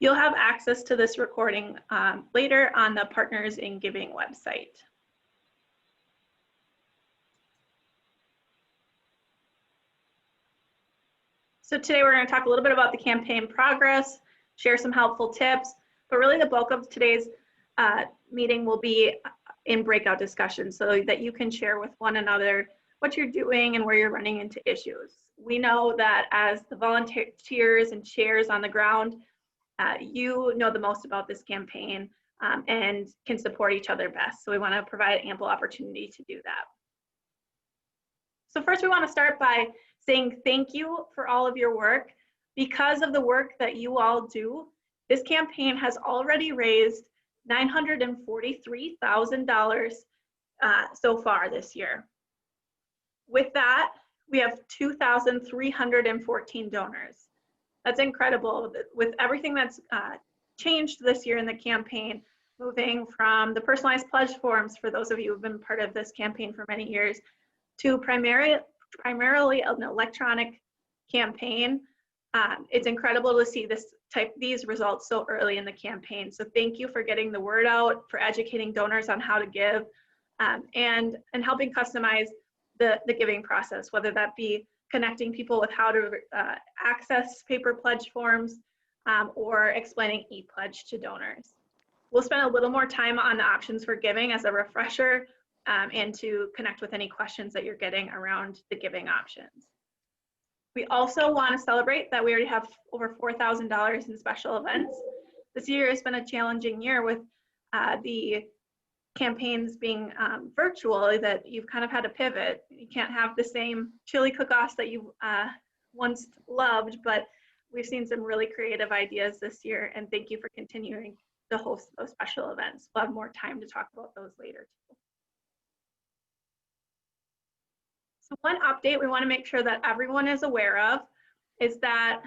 You'll have access to this recording later on the Partners in Giving website. So today we're going to talk a little bit about the campaign progress, share some helpful tips, but really the bulk of today's meeting will be in breakout discussions so that you can share with one another what you're doing and where you're running into issues. We know that as the volunteers and chairs on the ground, you know the most about this campaign and can support each other best. So we want to provide ample opportunity to do that. So first we want to start by saying thank you for all of your work. Because of the work that you all do, this campaign has already raised $943,000 so far this year. With that, we have 2,314 donors. That's incredible. With everything that's changed this year in the campaign, moving from the personalized pledge forms for those of you who've been part of this campaign for many years, to primarily an electronic campaign. It's incredible to see these results so early in the campaign. So thank you for getting the word out, for educating donors on how to give, and helping customize the giving process, whether that be connecting people with how to access paper pledge forms or explaining ePledge to donors. We'll spend a little more time on the options for giving as a refresher and to connect with any questions that you're getting around the giving options. We also want to celebrate that we already have over $4,000 in special events. This year has been a challenging year with the campaigns being virtual, that you've kind of had to pivot. You can't have the same chili cook-offs that you once loved, but we've seen some really creative ideas this year, and thank you for continuing to host those special events. We'll have more time to talk about those later too. So one update we want to make sure that everyone is aware of is that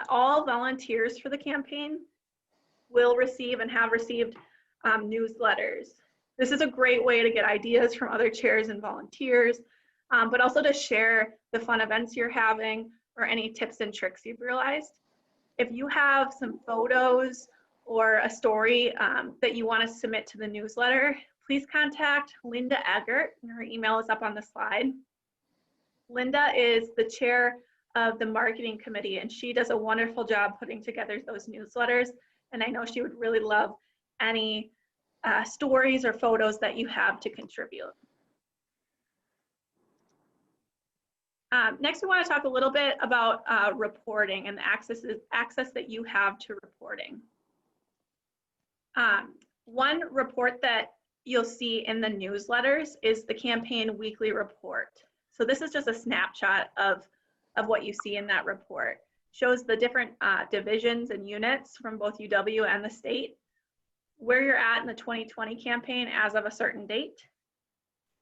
all volunteers for the campaign will receive and have received newsletters. This is a great way to get ideas from other chairs and volunteers, but also to share the fun events you're having or any tips and tricks you've realized. If you have some photos or a story that you want to submit to the newsletter, please contact Linda Eggert, and her email is up on the slide. Linda is the chair of the marketing committee, and she does a wonderful job putting together those newsletters, and I know she would really love any stories or photos that you have to contribute. Next, we want to talk a little bit about reporting and the access that you have to reporting. One report that you'll see in the newsletters is the campaign weekly report. So this is just a snapshot of what you see in that report. Shows the different divisions and units from both UW and the state, where you're at in the 2020 campaign as of a certain date,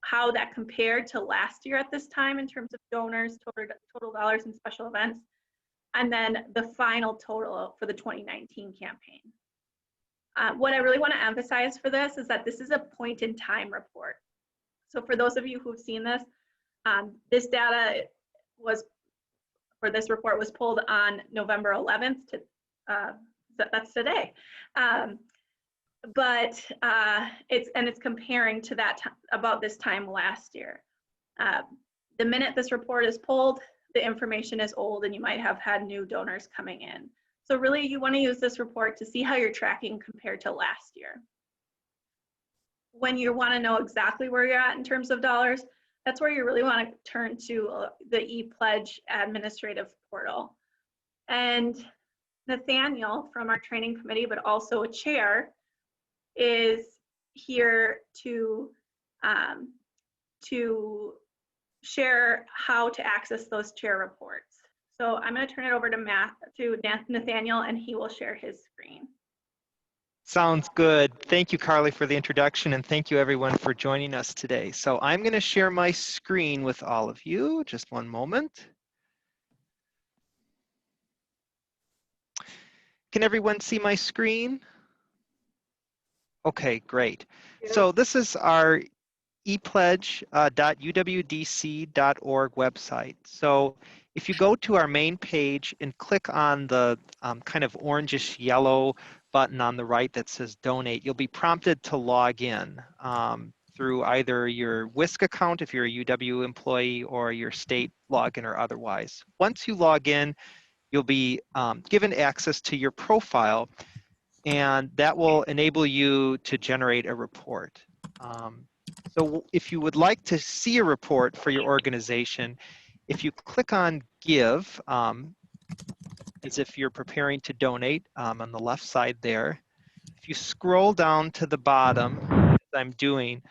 how that compared to last year at this time in terms of donors, total dollars and special events, and then the final total for the 2019 campaign. What I really want to emphasize for this is that this is a point in time report. So for those of you who've seen this, this data for this report was pulled on November 11th, that's today. But it's comparing to that about this time last year. The minute this report is pulled, the information is old and you might have had new donors coming in. So really you want to use this report to see how you're tracking compared to last year. When you want to know exactly where you're at in terms of dollars, that's where you really want to turn to the ePledge administrative portal. And Nathaniel from our training committee, but also a chair, is here to share how to access those chair reports. So I'm going to turn it over to Nathaniel, and he will share his screen. Sounds good. Thank you, Carly, for the introduction, and thank you everyone for joining us today. So I'm going to share my screen with all of you. Just one moment. Can everyone see my screen? Okay, great. So this is our epledge.uwdc.org website. So If you go to our main page and click on the kind of orangish yellow button on the right that says donate, you'll be prompted to log in through either your WISC account if you're a UW employee or your state login or otherwise. Once you log in, you'll be given access to your profile, and that will enable you to generate a report. So if you would like to see a report for your organization, if you click on Give, as if you're preparing to donate on the left side there, if you scroll down to the bottom, as I'm doing,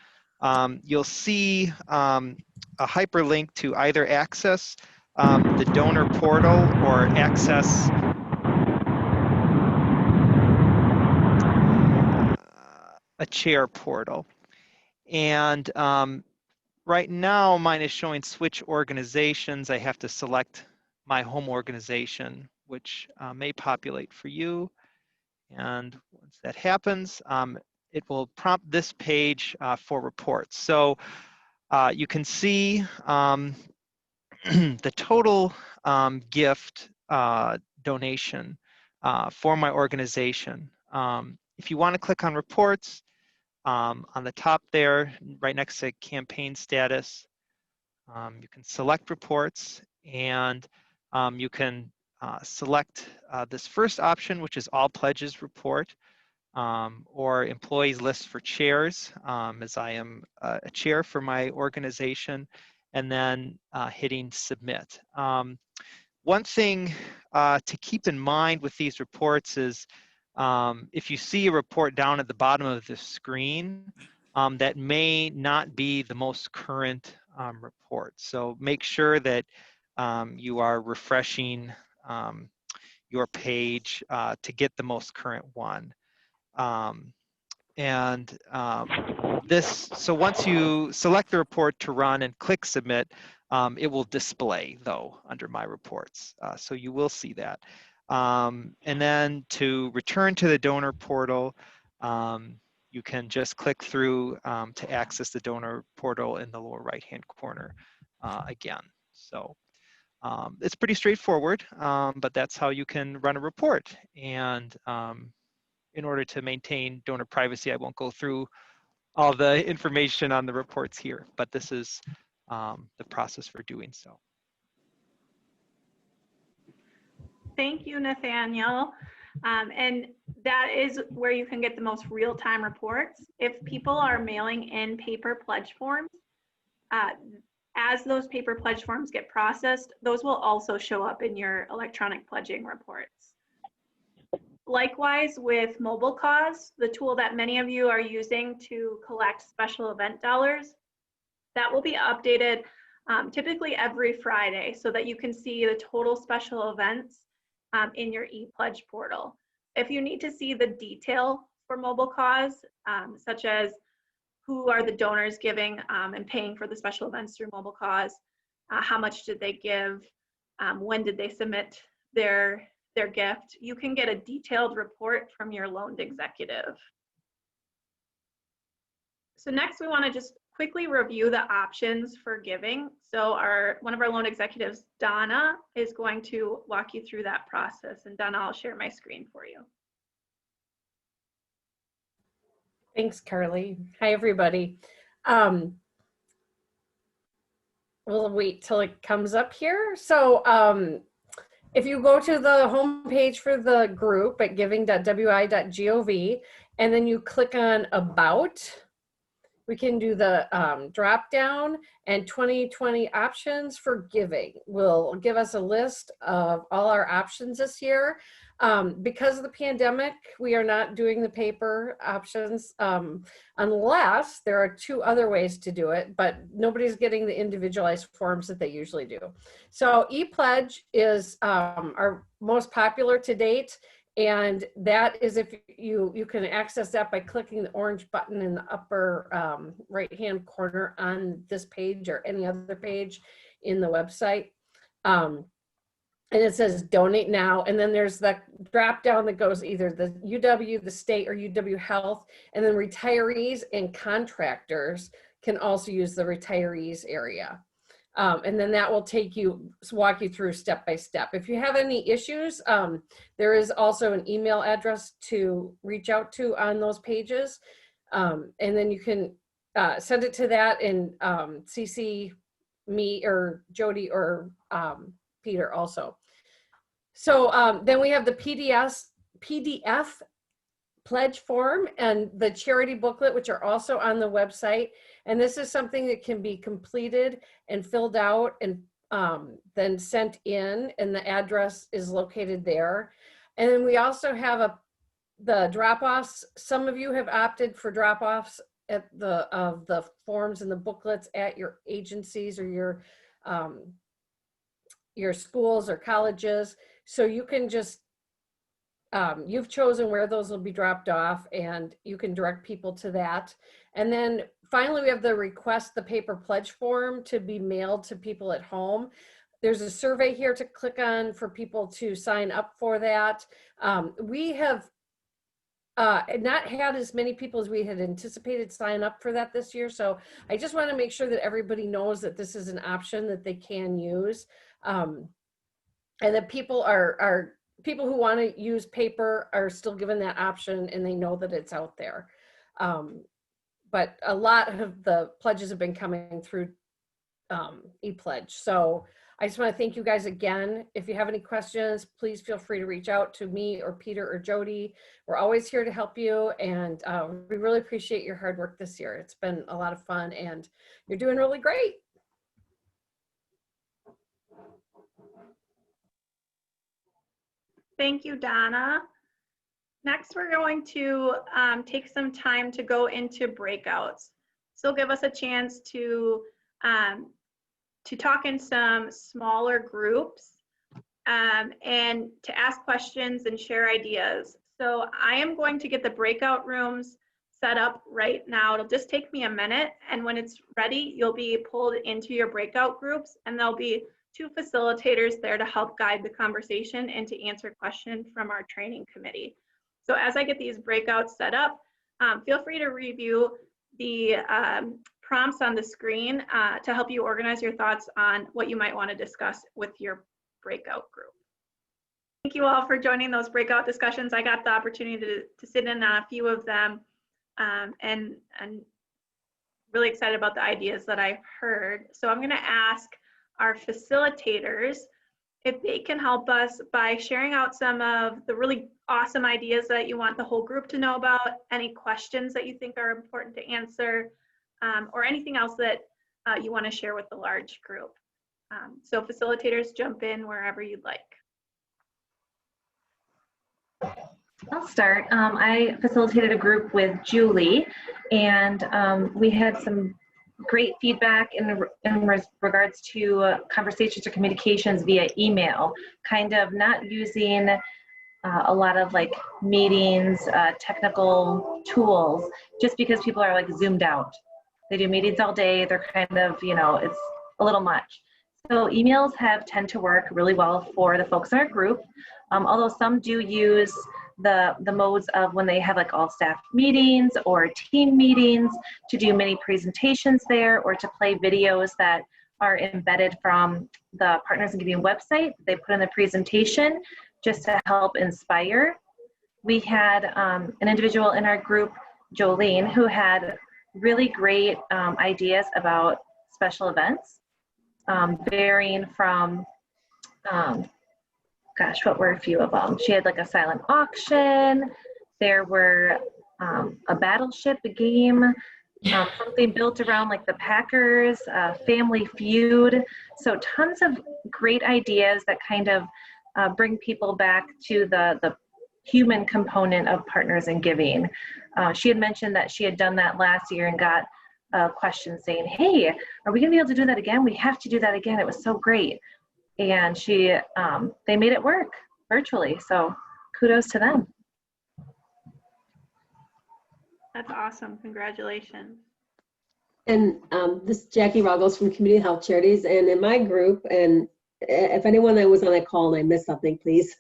you'll see a hyperlink to either access the donor portal or access a chair portal. And right now, mine is showing switch organizations. I have to select my home organization, which may populate for you. And once that happens, it will prompt this page for reports. So you can see the total gift donation for my organization. If you want to click on reports, on the top there, right next to campaign status, you can select reports, and you can select this first option, which is all pledges report, or employees list for chairs, as I am a chair for my organization, and then hitting submit. One thing to keep in mind with these reports is if you see a report down at the bottom of the screen, that may not be the most current report. So make sure that you are refreshing your page to get the most current one. So once you select the report to run and click submit, it will display though under my reports. So you will see that. And then to return to the donor portal, you can just click through to access the donor portal in the lower right-hand corner again. So it's pretty straightforward, but that's how you can run a report. And in order to maintain donor privacy, I won't go through all the information on the reports here, but this is the process for doing so. Thank you, Nathaniel. And that is where you can get the most real-time reports. If people are mailing in paper pledge forms, as those paper pledge forms get processed, those will also show up in your electronic pledging reports. Likewise with MobileCause, the tool that many of you are using to collect special event dollars, that will be updated typically every Friday so that you can see the total special events in your ePledge portal. If you need to see the detail for MobileCause, such as who are the donors giving and paying for the special events through MobileCause, how much did they give, when did they submit their gift, you can get a detailed report from your loaned executive. So next we want to just quickly review the options for giving. So one of our loan executives, Donna, is going to walk you through that process. And Donna, I'll share my screen for you. Thanks, Carly. Hi, everybody. We'll wait till it comes up here. So if you go to the homepage for the group at giving.wi.gov, and then you click on About, we can do the drop down, and 2020 options for giving will give us a list of all our options this year. Because of the pandemic, we are not doing the paper options unless there are two other ways to do it, but nobody's getting the individualized forms that they usually do. So ePledge is our most popular to date. And that is if you can access that by clicking the orange button in the upper right-hand corner on this page or any other page in the website. And it says donate now. And then there's that drop down that goes either the UW, the state, or UW Health. And then retirees and contractors can also use the retirees area. And then that will walk you through step by step. If you have any issues, there is also an email address to reach out to on those pages. And then you can send it to that and CC me or Jody or Peter also. So then we have the PDF pledge form and the charity booklet, which are also on the website. And this is something that can be completed and filled out and then sent in, and the address is located there. And then we also have the drop-offs. Some of you have opted for drop-offs at the forms and the booklets at your agencies or your schools or colleges. So you can just you've chosen where those will be dropped off, and you can direct people to that. And then finally, we have the request the paper pledge form to be mailed to people at home. There's a survey here to click on for people to sign up for that. We have not had as many people as we had anticipated sign up for that this year. So I just want to make sure that everybody knows that this is an option that they can use. And that people people who want to use paper are still given that option, and they know that it's out there. But a lot of the pledges have been coming through ePledge. So I just want to thank you guys again. If you have any questions, please feel free to reach out to me or Peter or Jody. We're always here to help you, and we really appreciate your hard work this year. It's been a lot of fun, and you're doing really great. Thank you, Donna. Next, we're going to take some time to go into breakouts. So give us a chance to talk in some smaller groups and to ask questions and share ideas. So I am going to get the breakout rooms set up right now. It'll just take me a minute, and when it's ready, you'll be pulled into your breakout groups, and there'll be 2 facilitators there to help guide the conversation and to answer questions from our training committee. So as I get these breakouts set up, feel free to review the prompts on the screen to help you organize your thoughts on what you might want to discuss with your breakout group. Thank you all for joining those breakout discussions. I got the opportunity to sit in on a few of them, and really excited about the ideas that I've heard. So I'm going to ask our facilitators if they can help us by sharing out some of the really awesome ideas that you want the whole group to know about, any questions that you think are important to answer, or anything else that you want to share with the large group. So facilitators, jump in wherever you'd like. I'll start. I facilitated a group with Julie, and we had some great feedback in regards to conversations or communications via email, kind of not using a lot of like meetings, technical tools, just because people are like zoomed out. They do meetings all day. They're kind of, you know, it's a little much. So emails tend to work really well for the folks in our group, although some do use the modes of when they have like all staff meetings or team meetings to do mini presentations there, or to play videos that are embedded from the Partners in Giving website. They put in the presentation just to help inspire. We had an individual in our group, Jolene, who had really great ideas about special events, varying from gosh, what were a few of them? She had like a silent auction. There were a battleship game, something built around like the Packers, Family Feud. So tons of great ideas that kind of bring people back to the human component of Partners in Giving. She had mentioned that she had done that last year and got a question saying, hey, are we gonna be able to do that again? We have to do that again. It was so great. And they made it work virtually. So kudos to them. That's awesome. Congratulations. And this is Jackie Ruggles from Community Health Charities. And in my group, and if anyone that was on that call and I missed something, please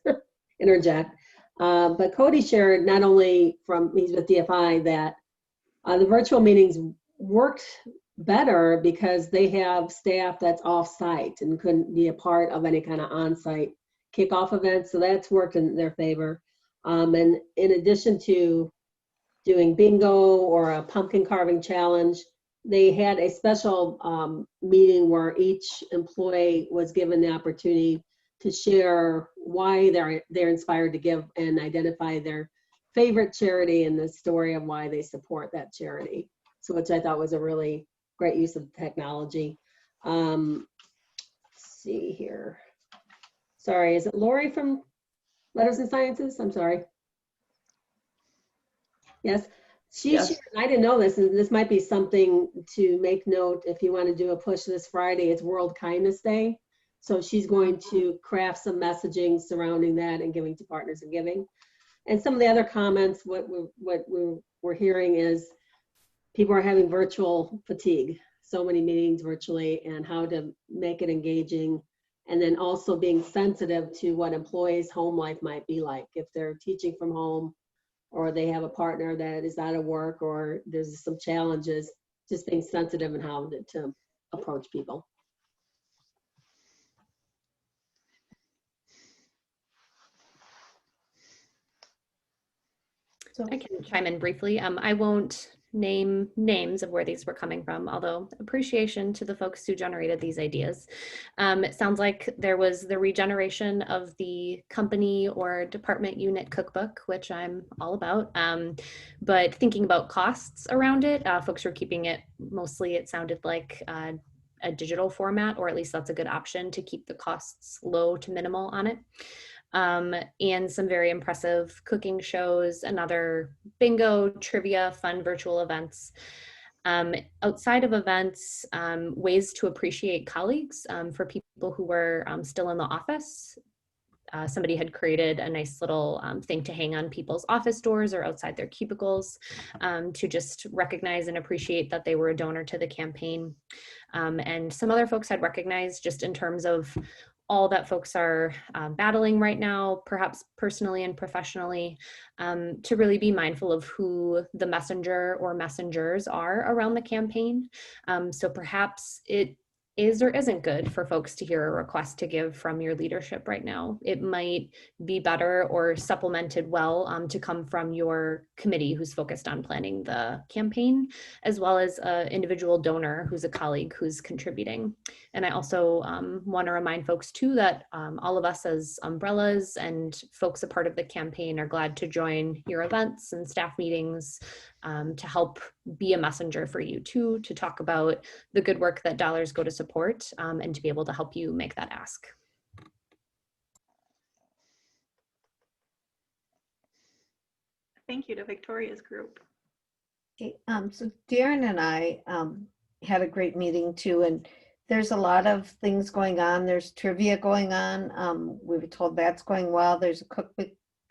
interject. But Cody shared, not only from, he's with DFI, that the virtual meetings worked better because they have staff that's off-site and couldn't be a part of any kind of on-site kickoff event. So that's worked in their favor. And in addition to doing bingo or a pumpkin carving challenge, they had a special meeting where each employee was given the opportunity to share why they're inspired to give and identify their favorite charity and the story of why they support that charity. So which I thought was a really great use of technology. Let's see here. Sorry, is it Lori from Letters and Sciences? I'm sorry. Yes, Yes. shared, I didn't know this, and this might be something to make note if you want to do a push this Friday. It's World Kindness Day. So she's going to craft some messaging surrounding that and giving to Partners in Giving. And some of the other comments, what we're hearing is people are having virtual fatigue, so many meetings virtually, and how to make it engaging. And then also being sensitive to what employees' home life might be like. If they're teaching from home, or they have a partner that is out of work, or there's some challenges, just being sensitive and how to approach people. So I can chime in briefly. I won't name names of where these were coming from, although appreciation to the folks who generated these ideas. It sounds like there was the regeneration of the company or department unit cookbook, which I'm all about. But thinking about costs around it, folks were keeping it mostly, it sounded like a digital format, or at least that's a good option to keep the costs low to minimal on it. And some very impressive cooking shows, another bingo, trivia, fun virtual events. Outside of events, ways to appreciate colleagues for people who were still in the office. Somebody had created a nice little thing to hang on people's office doors or outside their cubicles to just recognize and appreciate that they were a donor to the campaign. And some other folks had recognized, just in terms of all that folks are battling right now, perhaps personally and professionally, to really be mindful of who the messenger or messengers are around the campaign. So perhaps it is or isn't good for folks to hear a request to give from your leadership right now. It might be better or supplemented well to come from your committee who's focused on planning the campaign, as well as an individual donor who's a colleague who's contributing. And I also want to remind folks too that all of us as umbrellas and folks a part of the campaign are glad to join your events and staff meetings to help be a messenger for you too, to talk about the good work that dollars go to support and to be able to help you make that ask. Thank you to Victoria's group. Okay, so Darren and I had a great meeting too, and there's a lot of things going on. There's trivia going on. We were told that's going well. There's a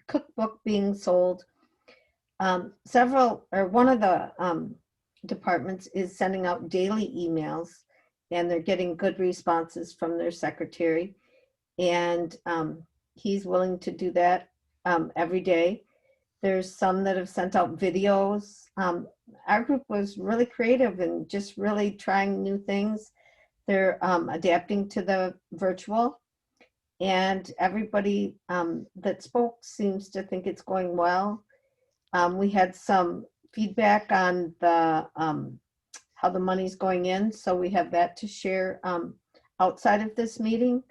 cookbook being sold. One of the departments is sending out daily emails, and they're getting good responses from their secretary. And he's willing to do that every day. There's some that have sent out videos. Our group was really creative and just really trying new things. They're adapting to the virtual, and everybody that spoke seems to think it's going well. We had some feedback on the how the money's going in, so we have that to share outside of this meeting.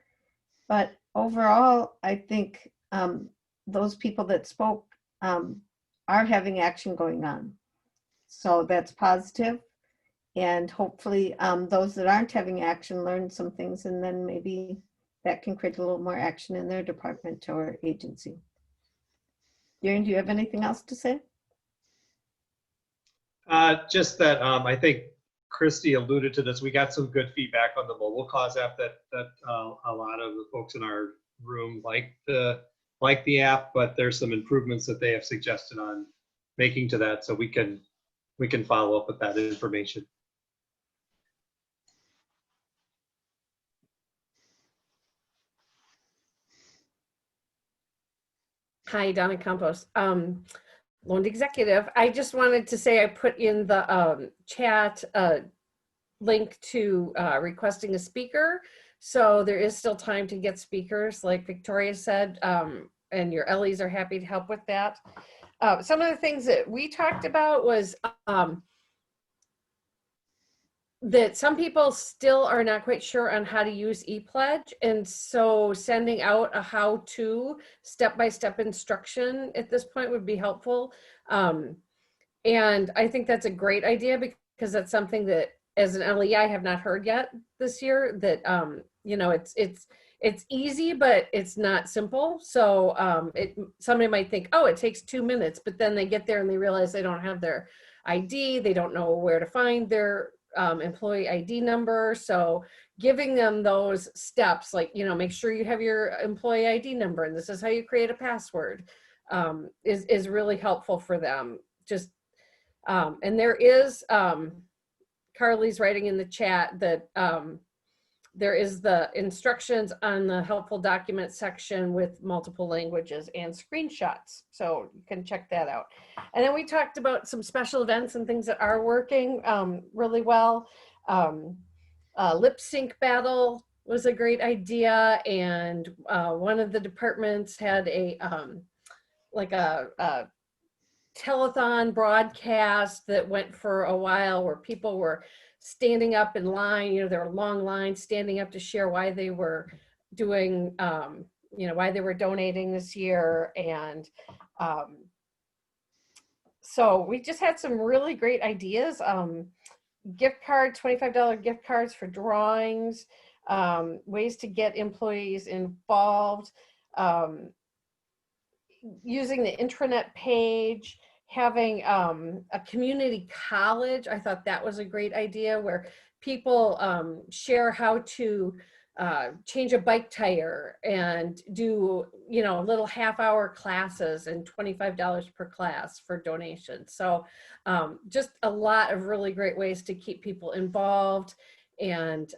But overall, I think those people that spoke are having action going on. So that's positive. And hopefully those that aren't having action learn some things, and then maybe that can create a little more action in their department or agency. Darren, do you have anything else to say? Just that I think Christy alluded to this. We got some good feedback on the mobile cause app that a lot of the folks in our room like the app, but there's some improvements that they have suggested on making to that, so we can follow up with that information. Hi, Donna Campos, loan executive. I just wanted to say I put in the chat link to requesting a speaker. So there is still time to get speakers, like Victoria said, and your Ellies are happy to help with that. Some of the things that we talked about was that some people still are not quite sure on how to use ePledge. And so sending out a how-to step-by-step instruction at this point would be helpful. And I think that's a great idea because that's something that as an LE I have not heard yet this year, that, you know, it's easy, but it's not simple. So somebody might think, oh, it takes 2 minutes, but then they get there and they realize they don't have their ID. They don't know where to find their employee ID number. So giving them those steps, like, you know, make sure you have your employee ID number and this is how you create a password, is really helpful for them. Just, and there is, Carly's writing in the chat that there is the instructions on the helpful document section with multiple languages and screenshots. So you can check that out. And then we talked about some special events and things that are working really well. Lip sync battle was a great idea. And one of the departments had a like a telethon broadcast that went for a while where people were standing up in line. You know, there were long lines standing up to share why they were doing, you know, why they were donating this year. And so we just had some really great ideas. Gift cards, $25 gift cards for drawings, ways to get employees involved, using the intranet page, having a community college. I thought that was a great idea where people share how to change a bike tire and do, you know, little half-hour classes and $25 per class for donations. So just a lot of really great ways to keep people involved and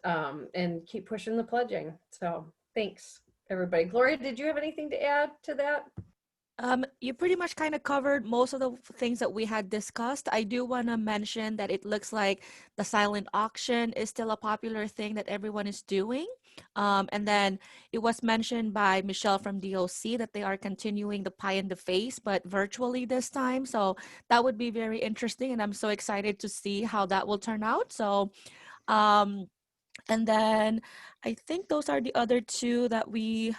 keep pushing the pledging. So thanks, everybody. Gloria, did you have anything to add to that? You pretty much kind of covered most of the things that we had discussed. I do want to mention that it looks like the silent auction is still a popular thing that everyone is doing. And then it was mentioned by Michelle from DOC that they are continuing the pie in the face, but virtually this time. So that would be very interesting. And I'm so excited to see how that will turn out. So, and then I think those are the other two that we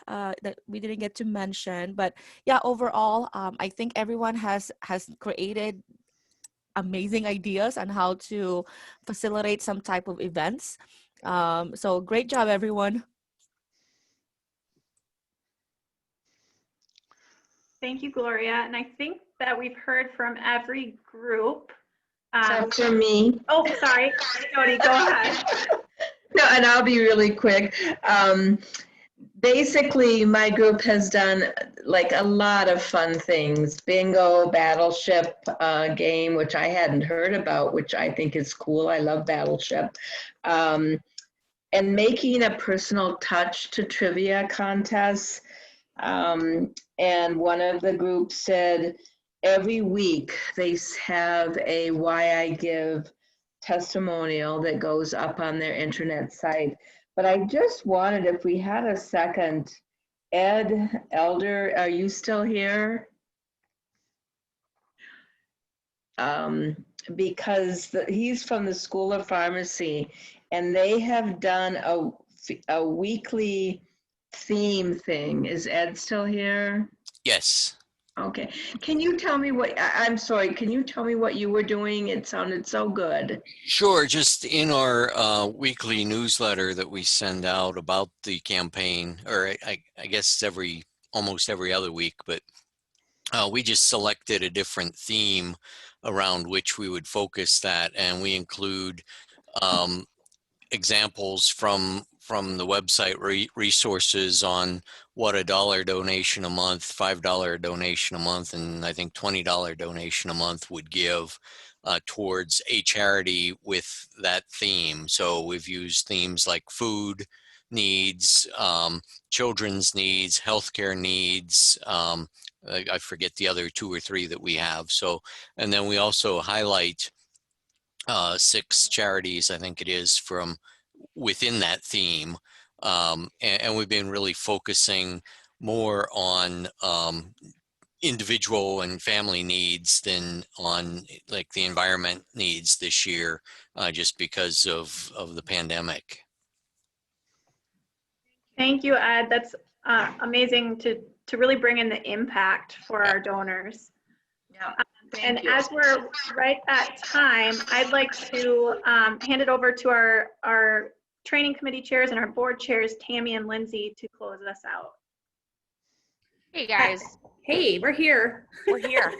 didn't get to mention. But yeah, overall, I think everyone has created amazing ideas on how to facilitate some type of events. So great job, everyone. Thank you, Gloria. And I think that we've heard from every group. Except for me. Oh, sorry. Jody, go ahead. No, and I'll be really quick. Basically, my group has done like a lot of fun things. Bingo, Battleship game, which I hadn't heard about, which I think is cool. I love Battleship. And making a personal touch to trivia contests. And one of the groups said every week they have a Why I Give testimonial that goes up on their internet site. But I just wanted, if we had a second, Ed Elder, are you still here? Because he's from the School of Pharmacy, and they have done a weekly theme thing. Is Ed still here? Yes. Okay. Can you tell me what, I'm sorry, can you tell me what you were doing? It sounded so good. Sure. Just in our weekly newsletter that we send out about the campaign, or I guess almost every other week, but we just selected a different theme around which we would focus that, and we include examples from the website resources on what a $1 donation a month, $5 donation a month, and I think $20 donation a month would give towards a charity with that theme. So we've used themes like food needs, children's needs, healthcare needs. I forget the other 2 or 3 that we have. So, and then we also highlight 6 charities, I think it is, from within that theme. And we've been really focusing more on individual and family needs than on like the environment needs this year, just because of the pandemic. Thank you, Ed. That's amazing to really bring in the impact for our donors. Yeah. And as we're right at time, I'd like to hand it over to our training committee chairs and our board chairs, Tammy and Lindsay, to close us out. Hey guys, Hey, we're here. we're here.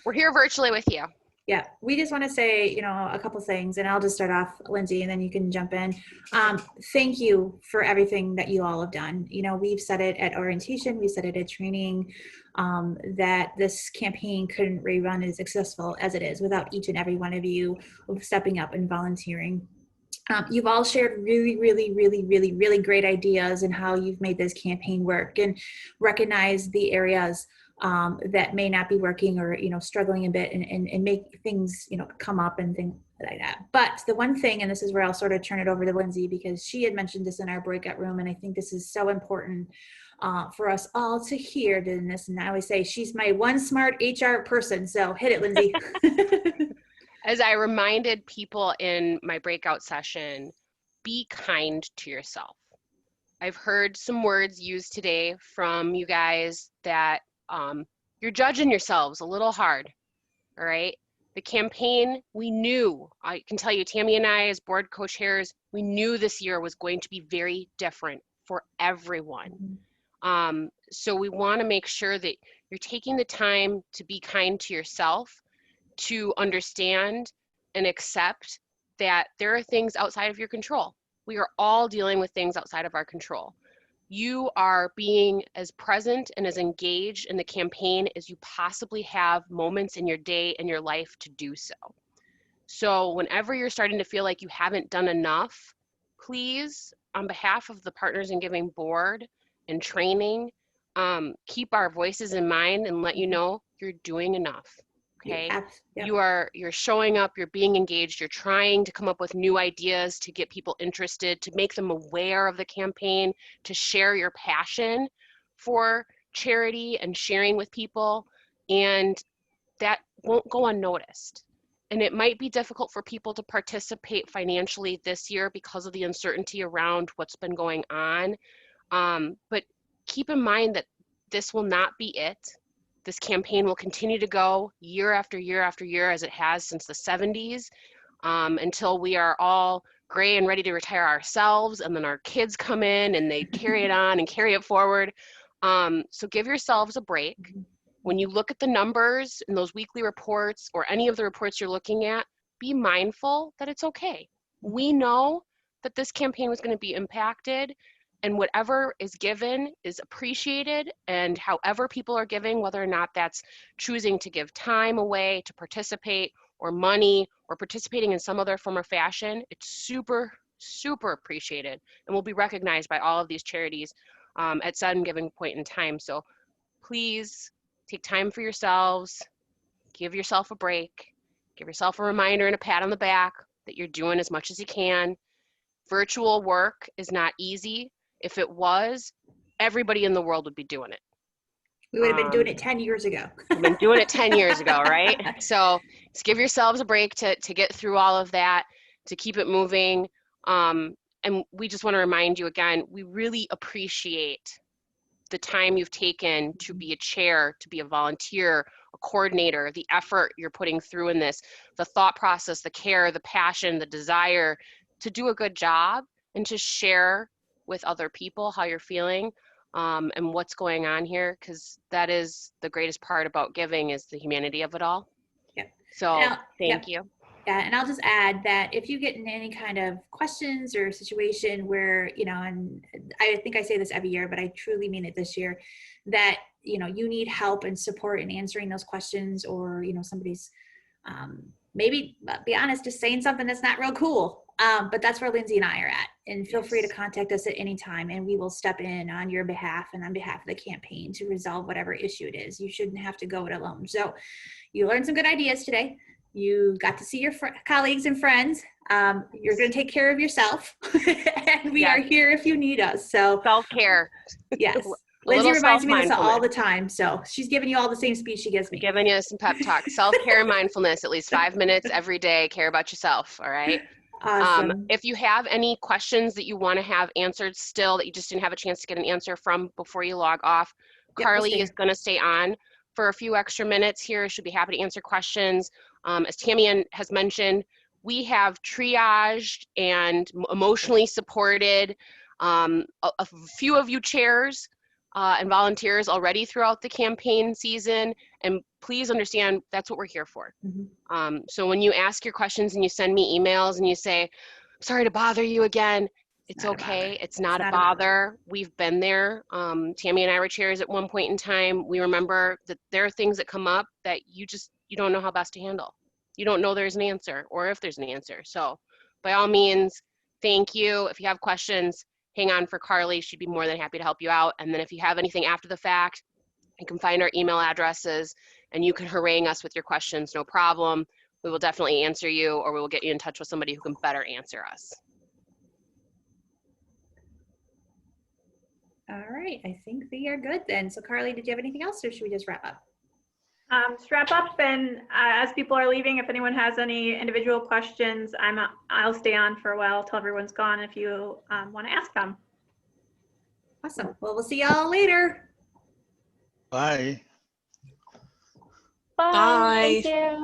We're here virtually with you. Yeah, we just want to say, a couple things, and I'll just start off, Lindsay, and then you can jump in. Thank you for everything that you all have done. We've said it at orientation, we said it at training, that this campaign couldn't rerun as successful as it is without each and every one of you stepping up and volunteering. You've all shared really, really, really, really, really great ideas and how you've made this campaign work, and recognize the areas that may not be working, or struggling a bit, and make things come up and things like that. But the one thing, and this is where I'll sort of turn it over to Lindsay, because she had mentioned this in our breakout room, and I think this is so important for us all to hear in this. And I always say she's my one smart HR person, so hit it, Lindsay. As I reminded people in my breakout session, be kind to yourself. I've heard some words used today from you guys that you're judging yourselves a little hard, all right? The campaign, we knew, I can tell you, Tammy and I as board co-chairs, we knew this year was going to be very different for everyone. So we want to make sure that you're taking the time to be kind to yourself, to understand and accept that there are things outside of your control. We are all dealing with things outside of our control. You are being as present and as engaged in the campaign as you possibly have moments in your day and your life to do so. So whenever you're starting to feel like you haven't done enough, please, on behalf of the Partners in Giving board and training, keep our voices in mind and let you know you're doing enough. Okay, Yeah. You're showing up, you're being engaged, you're trying to come up with new ideas to get people interested, to make them aware of the campaign, to share your passion for charity and sharing with people, and that won't go unnoticed. And it might be difficult for people to participate financially this year because of the uncertainty around what's been going on, but keep in mind that this will not be it. This campaign will continue to go year after year after year, as it has since the 70s, until we are all gray and ready to retire ourselves, and then our kids come in and they carry it on and carry it forward. So give yourselves a break. When you look at the numbers in those weekly reports or any of the reports you're looking at, be mindful that it's okay. We know that this campaign was going to be impacted, and whatever is given is appreciated, and however people are giving, whether or not that's choosing to give time away to participate, or money, or participating in some other form or fashion, it's super, super appreciated and will be recognized by all of these charities at some given point in time. So please take time for yourselves, give yourself a break, give yourself a reminder and a pat on the back that you're doing as much as you can. Virtual work is not easy. If it was, everybody in the world would be doing it. We would have been doing it 10 years ago. We've been doing it 10 years ago, right? So just give yourselves a break to get through all of that, to keep it moving. And we just want to remind you again, we really appreciate the time you've taken to be a chair, to be a volunteer, a coordinator, the effort you're putting through in this, the thought process, the care, the passion, the desire to do a good job and to share with other people how you're feeling and what's going on here, because that is the greatest part about giving, is the humanity of it all. Yep. So Thank you. Yeah, and I'll just add that if you get in any kind of questions or situation where, and I think I say this every year, but I truly mean it this year, that, you need help and support in answering those questions, or, somebody's maybe, be honest, just saying something that's not real cool. But that's where Lindsay and I are at. And feel free to contact us at any time, and we will step in on your behalf and on behalf of the campaign to resolve whatever issue it is. You shouldn't have to go it alone. So you learned some good ideas today. You got to see your colleagues and friends. You're going to take care of yourself. And we are here if you need us. So Self-care. yes. A Lindsay little reminds me of this all self-mindfulness. the time. So she's giving you all the same speech she gives me. Giving you some pep talk. Self-care and mindfulness, at least 5 minutes every day. Care about yourself, all right? Awesome. If you have any questions that you want to have answered still that you just didn't have a chance to get an answer from before you log off, Yep, we'll Carly stay is going to stay on for a few extra minutes here. She'll be happy to answer questions. As Tammy has mentioned, we have triaged and emotionally supported a few of you chairs and volunteers already throughout the campaign season. And please understand that's what we're here for. So when you ask your questions and you send me emails and you say, sorry to bother you again, it's okay. It's not a bother. We've been there. Tammy and I were chairs at one point in time. We remember that there are things that come up that you don't know how best to handle. You don't know there's an answer or if there's an answer. So by all means, thank you. If you have questions, hang on for Carly. She'd be more than happy to help you out. And then if you have anything after the fact, you can find our email addresses and you can harangue us with your questions, no problem. We will definitely answer you, or we will get you in touch with somebody who can better answer us. All right. I think we are good then. So Carly, did you have anything else or should we just wrap up? Just wrap up, and as people are leaving, if anyone has any individual questions, I'll stay on for a while till everyone's gone if you want to ask them. Awesome. Well, we'll see y'all later. Bye. Bye. Bye. Thank you.